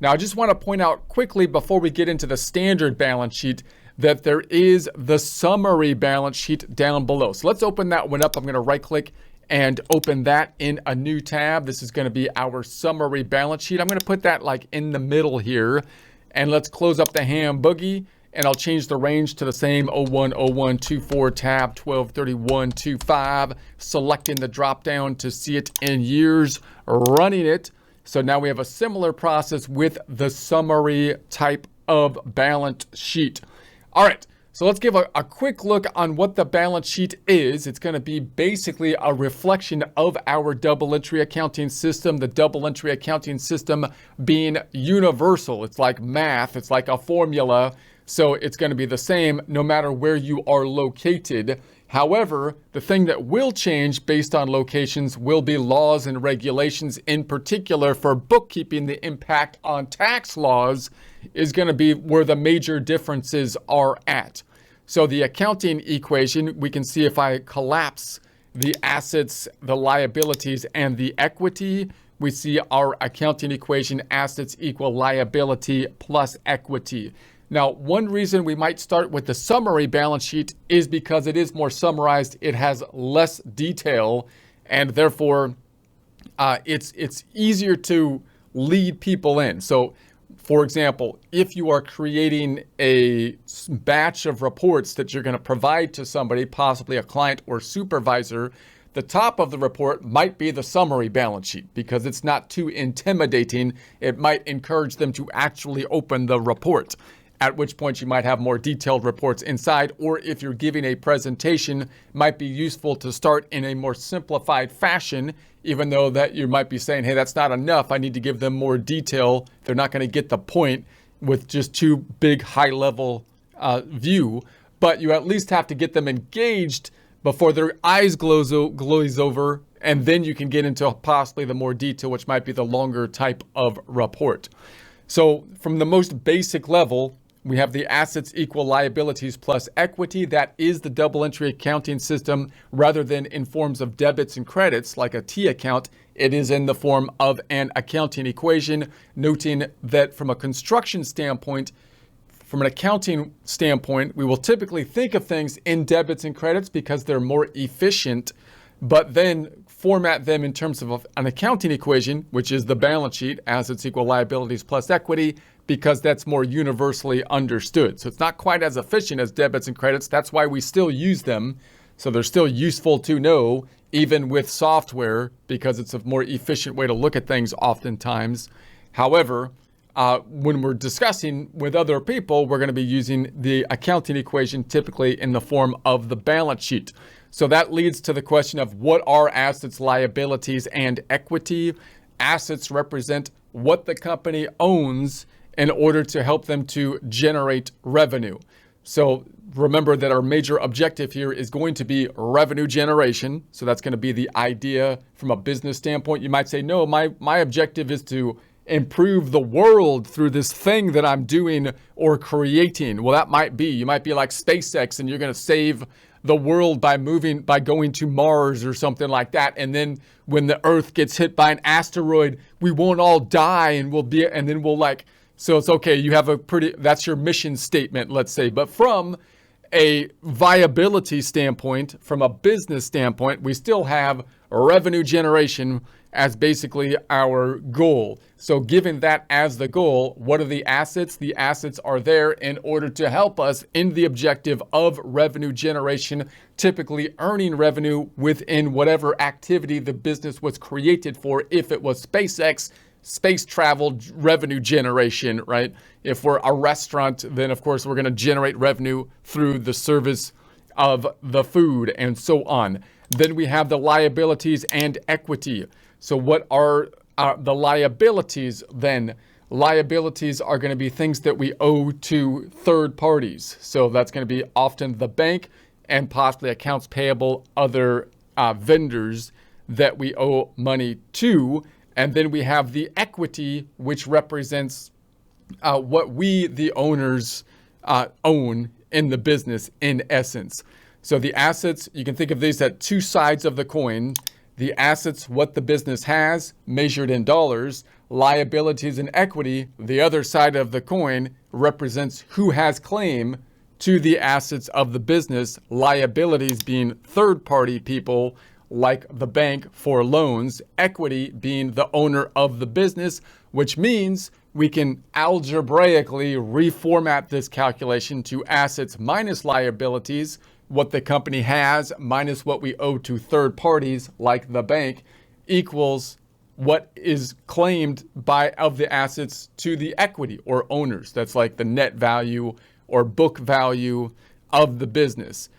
Now, I just want to point out quickly before we get into the standard balance sheet that there is the summary balance sheet down below. So let's open that one up. I'm going to right click and open that in a new tab. This is going to be our summary balance sheet. I'm going to put that like in the middle here, and let's close up the ham boogie, and I'll change the range to the same 010124 tab 123125, selecting the drop down to see it in years, running it. So now we have a similar process with the summary type of balance sheet. All right, so let's give a quick look on what the balance sheet is. It's going to be basically a reflection of our double entry accounting system, the double entry accounting system being universal. It's like math, it's like a formula. So it's going to be the same no matter where you are located. However, the thing that will change based on locations will be laws and regulations. In particular, for bookkeeping, the impact on tax laws is going to be where the major differences are at. So the accounting equation, we can see if I collapse the assets, the liabilities, and the equity, we see our accounting equation, assets equal liability plus equity. Now, one reason we might start with the summary balance sheet is because it is more summarized, it has less detail, and therefore it's easier to lead people in. So, for example, if you are creating a batch of reports that you're going to provide to somebody, possibly a client or supervisor, the top of the report might be the summary balance sheet because it's not too intimidating. It might encourage them to actually open the report, at which point you might have more detailed reports inside. Or if you're giving a presentation, it might be useful to start in a more simplified fashion, even though that you might be saying, hey, that's not enough. I need to give them more detail. They're not going to get the point with just too big high level view, but you at least have to get them engaged before their eyes glaze over, and then you can get into possibly the more detail, which might be the longer type of report. So from the most basic level, we have the assets equal liabilities plus equity. That is the double entry accounting system. Rather than in forms of debits and credits like a T account, it is in the form of an accounting equation, noting that from a construction standpoint, from an accounting standpoint, we will typically think of things in debits and credits because they're more efficient, but then format them in terms of an accounting equation, which is the balance sheet, assets equal liabilities plus equity, because that's more universally understood. So it's not quite as efficient as debits and credits. That's why we still use them. So they're still useful to know, even with software, because it's a more efficient way to look at things oftentimes. However, when we're discussing with other people, we're going to be using the accounting equation typically in the form of the balance sheet. So that leads to the question of what are assets, liabilities, and equity. Assets represent what the company owns in order to help them to generate revenue. So remember that our major objective here is going to be revenue generation. So that's going to be the idea from a business standpoint. You might say, no, my objective is to improve the world through this thing that I'm doing or creating. Well, that might be. You might be like SpaceX and you're going to save the world by going to Mars or something like that. And then when the Earth gets hit by an asteroid, we won't all die and so it's okay. You have that's your mission statement, let's say. But from a viability standpoint, from a business standpoint, we still have revenue generation as basically our goal. So given that as the goal, what are the assets? The assets are there in order to help us in the objective of revenue generation, typically earning revenue within whatever activity the business was created for. If it was SpaceX, space travel revenue generation, right? If we're a restaurant, then of course we're going to generate revenue through the service of the food and so on. Then we have the liabilities and equity. So what are the liabilities then? Liabilities are going to be things that we owe to third parties. So that's going to be often the bank and possibly accounts payable, other vendors that we owe money to. And then we have the equity, which represents what we, the owners, own in the business in essence. So the assets, you can think of these as two sides of the coin. the assets, what the business has, measured in dollars, liabilities and equity, the other side of the coin, represents who has claim to the assets of the business, liabilities being third-party people like the bank for loans, equity being the owner of the business, which means we can algebraically reformat this calculation to assets minus liabilities, what the company has minus what we owe to third parties like the bank, equals what is claimed by of the assets to the equity or owners. That's like the net value or book value of the business.